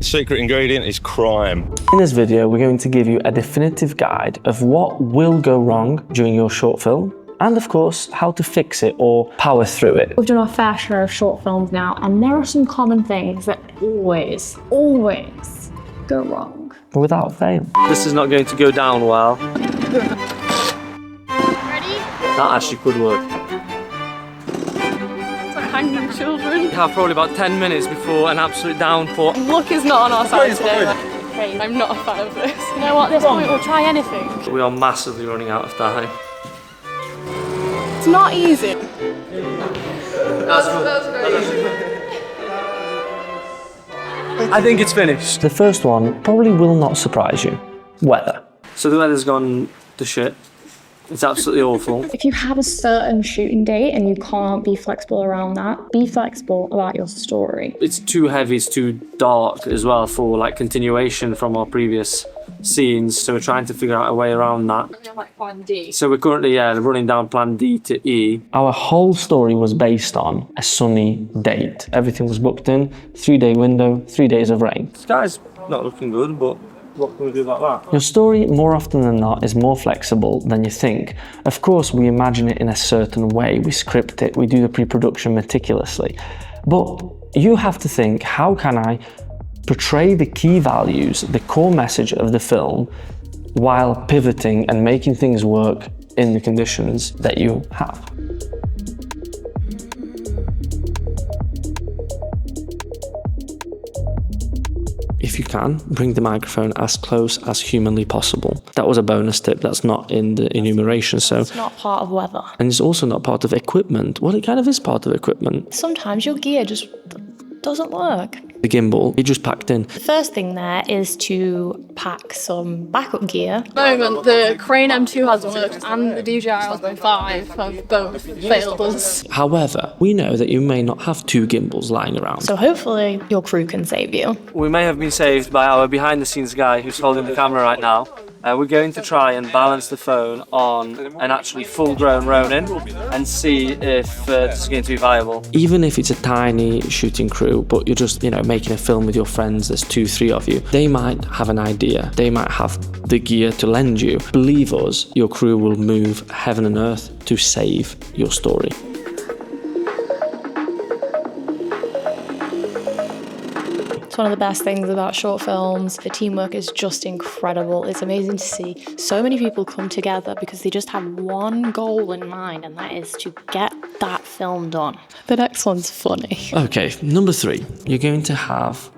Secret ingredient is crime. In this video, we're going to give you a definitive guide of what will go wrong during your short film, and of course, how to fix it or power through it. We've done our fair share of short films now, and there are some common things that always go wrong. Without fail. This is not going to go down well. Ready? That actually could work. It's like hanging children. We have probably about 10 minutes before an absolute downpour. Luck is not on our side today. Okay, I'm not a fan of this. You know what, at this point we'll try anything. We are massively running out of time. It's not easy. I think it's finished. The first one probably will not surprise you. Weather. So the weather's gone to shit. It's absolutely awful. If you have a certain shooting date and you can't be flexible around that, be flexible about your story. It's too heavy, it's too dark as well for like continuation from our previous scenes. So we're trying to figure out a way around that. Like plan D. So we're currently running down plan D to E. Our whole story was based on a sunny date. Everything was booked in, 3-day window, 3 days of rain. The sky's not looking good, but what can we do about that? Your story, more often than not, is more flexible than you think. Of course, we imagine it in a certain way, we script it, we do the pre-production meticulously. But you have to think, how can I portray the key values, the core message of the film, while pivoting and making things work in the conditions that you have? If you can, bring the microphone as close as humanly possible. That was a bonus tip, that's not in the enumeration, so... It's not part of weather. And it's also not part of equipment. Well, it kind of is part of equipment. Sometimes your gear just doesn't work. The gimbal, it just packed in. The first thing there is to pack some backup gear. At the moment, the Crane M2 hasn't worked and the DJI Osmo 5 have both failed us. However, we know that you may not have 2 gimbals lying around. So hopefully your crew can save you. We may have been saved by our behind-the-scenes guy who's holding the camera right now. We're going to try and balance the phone on an actually full-grown Ronin and see if this is going to be viable. Even if it's a tiny shooting crew, but you're just, making a film with your friends, there's 2-3 of you, they might have an idea, they might have the gear to lend you. Believe us, your crew will move heaven and earth to save your story. It's one of the best things about short films. The teamwork is just incredible. It's amazing to see so many people come together because they just have one goal in mind, and that is to get that film done. The next one's funny. Okay, number 3. You're going to have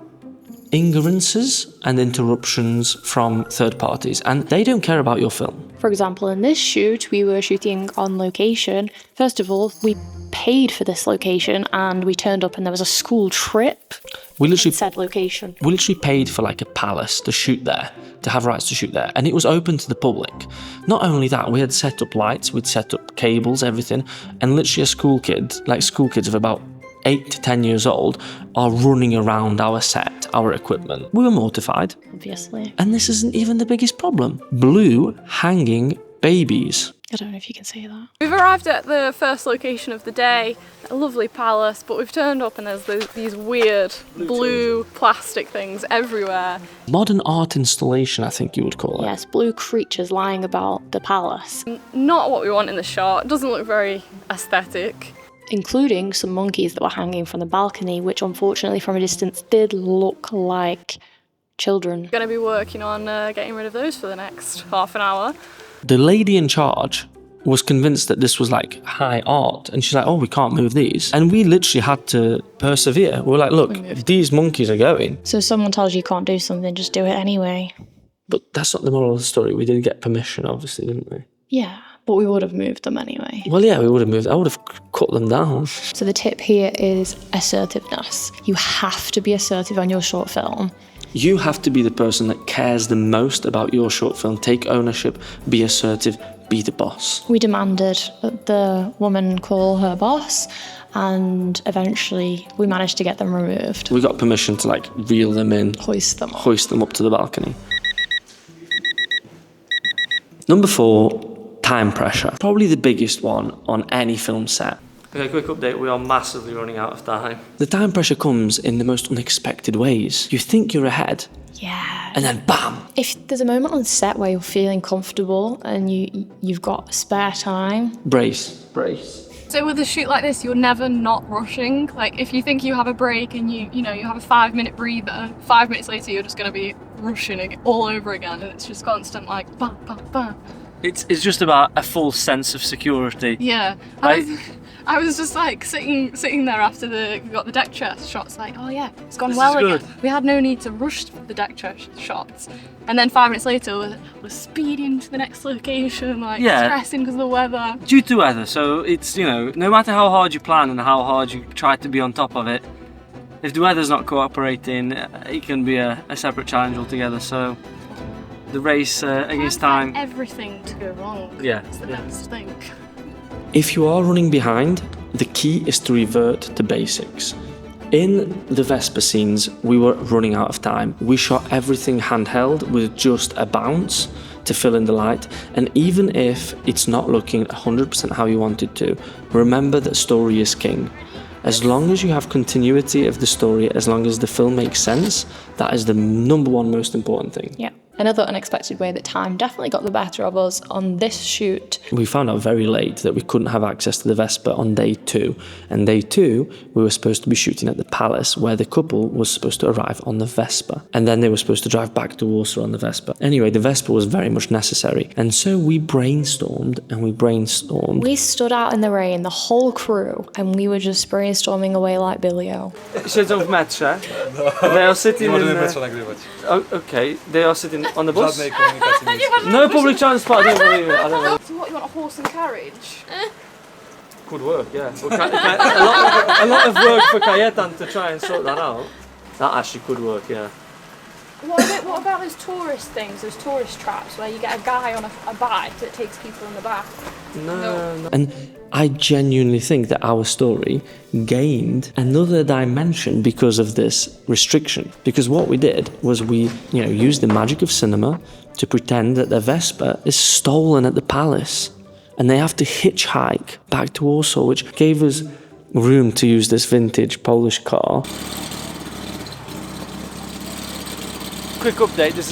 ingerences and interruptions from third parties, and they don't care about your film. For example, in this shoot, we were shooting on location. First of all, we paid for this location and we turned up and there was a school trip. We literally said location. We literally paid for like a palace to shoot there, to have rights to shoot there, and it was open to the public. Not only that, we had set up lights, we'd set up cables, everything, and literally a school kid, like school kids of about 8 to 10 years old, are running around our set, our equipment. We were mortified. Obviously. And this isn't even the biggest problem. Blue hanging babies. I don't know if you can say that. We've arrived at the first location of the day, a lovely palace, but we've turned up and there's these weird blue plastic things everywhere. Modern art installation, I think you would call it. Yes, blue creatures lying about the palace. Not what we want in the shot, it doesn't look very aesthetic. Including some monkeys that were hanging from the balcony, which unfortunately from a distance did look like children. We're going to be working on getting rid of those for the next half an hour. The lady in charge was convinced that this was like high art, and she's like, oh, we can't move these. And we literally had to persevere. We were like, look, these monkeys are going. So if someone tells you can't do something, just do it anyway. But that's not the moral of the story. We did get permission, obviously, didn't we? Yeah, but we would have moved them anyway. Well, yeah, we would have moved. I would have cut them down. So the tip here is assertiveness. You have to be assertive on your short film. You have to be the person that cares the most about your short film. Take ownership, be assertive, be the boss. We demanded that the woman call her boss, and eventually we managed to get them removed. We got permission to like reel them in. Hoist them up to the balcony. Number 4, time pressure. Probably the biggest one on any film set. Okay, quick update, we are massively running out of time. The time pressure comes in the most unexpected ways. You think you're ahead, Yeah. and then bam! If there's a moment on set where you're feeling comfortable and you've got spare time. Brace. So with a shoot like this, you're never not rushing. Like if you think you have a break and you have a 5-minute breather, 5 minutes later you're just going to be rushing all over again, and it's just constant like bam, bam, bam. It's just about a full sense of security. Yeah. I was just like sitting there after we got the deck chair shots, like, oh yeah, it's gone This well is again. We had no need to rush the deck chair shots. And then 5 minutes later, we're speeding to the next location, like stressing because of the weather. Due to weather, so it's, no matter how hard you plan and how hard you try to be on top of it, if the weather's not cooperating, it can be a separate challenge altogether. So the race against time. Everything to go wrong. Yeah. It's the best thing. If you are running behind, the key is to revert to basics. In the Vespa scenes, we were running out of time. We shot everything handheld with just a bounce to fill in the light, and even if it's not looking 100% how you want it to, remember that story is king. As long as you have continuity of the story, as long as the film makes sense, that is the number one most important thing. Yeah. Another unexpected way that time definitely got the better of us on this shoot. We found out very late that we couldn't have access to the Vespa on day 2. And day 2, we were supposed to be shooting at the Palace, where the couple was supposed to arrive on the Vespa. And then they were supposed to drive back to Warsaw on the Vespa. Anyway, the Vespa was very much necessary. And so we brainstormed. We stood out in the rain, the whole crew, and we were just brainstorming away like Billy-O. Siedzą w metrze. They are sitting in... Oh, okay, they are sitting on the bus. No public transport, I don't believe it. So what, you want a horse and carriage? Could work, yeah. A lot of work for Kajetan to try and sort that out. That actually could work, yeah. What about those tourist things, those tourist traps where you get a guy on a bike that takes people in the back? No. And I genuinely think that our story gained another dimension because of this restriction. Because what we did was we, used the magic of cinema to pretend that the Vespa is stolen at the Palace. And they have to hitchhike back to Warsaw, which gave us room to use this vintage Polish car. Quick update, this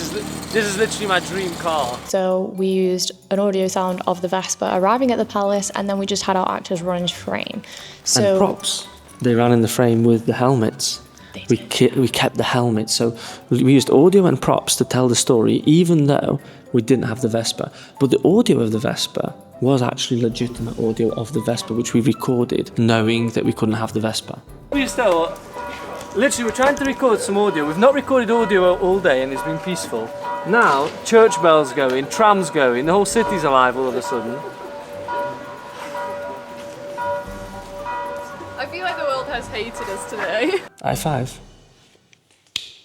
is literally my dream car. So we used an audio sound of the Vespa arriving at the Palace, and then we just had our actors run into frame. And props. They ran in the frame with the helmets. We kept the helmets, so we used audio and props to tell the story, even though we didn't have the Vespa. But the audio of the Vespa was actually legitimate audio of the Vespa, which we recorded, knowing that we couldn't have the Vespa. Literally, we're trying to record some audio. We've not recorded audio all day and it's been peaceful. Now, church bells going, trams going, the whole city's alive all of a sudden. I feel like the world has hated us today. High five.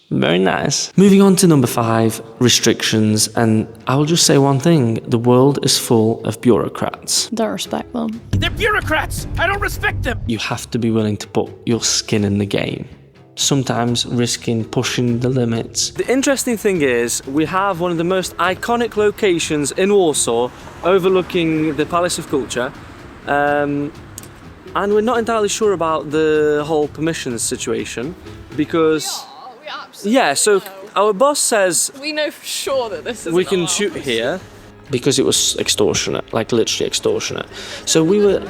Very nice. Moving on to number 5, restrictions. And I will just say one thing. The world is full of bureaucrats. Don't respect them. They're bureaucrats! I don't respect them! You have to be willing to put your skin in the game. Sometimes risking pushing the limits. The interesting thing is, we have one of the most iconic locations in Warsaw, overlooking the Palace of Culture. And we're not entirely sure about the whole permissions situation, because... So our boss says we know for sure that this is we can shoot here because it was extortionate, like literally extortionate. So we were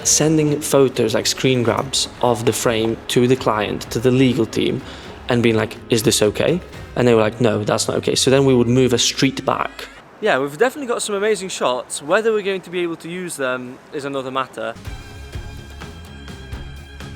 sending photos, like screen grabs of the frame to the client, to the legal team, and being like, is this okay? And they were like, no, that's not okay. So then we would move a street back. Yeah, we've definitely got some amazing shots. Whether we're going to be able to use them is another matter.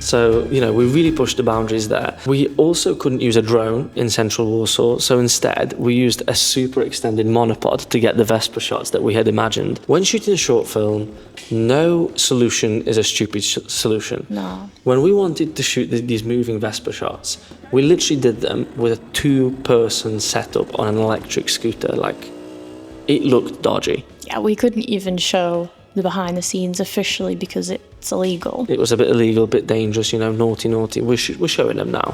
So, we really pushed the boundaries there. We also couldn't use a drone in central Warsaw, so instead we used a super extended monopod to get the Vespa shots that we had imagined. When shooting a short film, no solution is a stupid solution. No. When we wanted to shoot these moving Vespa shots, we literally did them with a 2-person setup on an electric scooter. Like, it looked dodgy. Yeah, we couldn't even show the behind the scenes officially because it's illegal. It was a bit illegal, a bit dangerous, naughty. We're showing them now.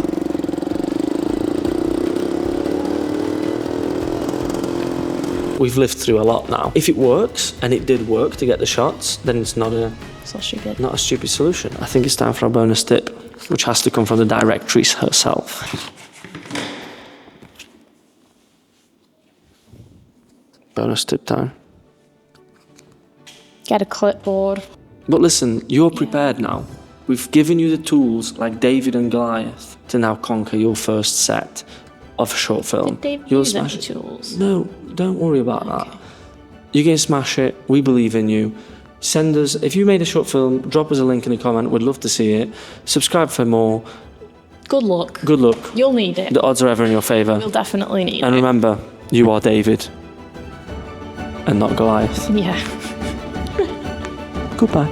We've lived through a lot now. If it works, and it did work to get the shots, then it's not a So stupid. Not a stupid solution. I think it's time for a bonus tip, which has to come from the directress herself. Bonus tip time. Get a clipboard. But listen, you're prepared now. We've given you the tools, like David and Goliath, to now conquer your first set of a short film. Did David You'll use any smash it. tools? No, don't worry about that. You're going to smash it. We believe in you. Send us, if you made a short film, drop us a link in a comment. We'd love to see it. Subscribe for more. Good luck. Good luck. You'll need it. The odds are ever in your favour. You'll definitely need And it. remember, you are David and not Goliath. Yeah. Goodbye.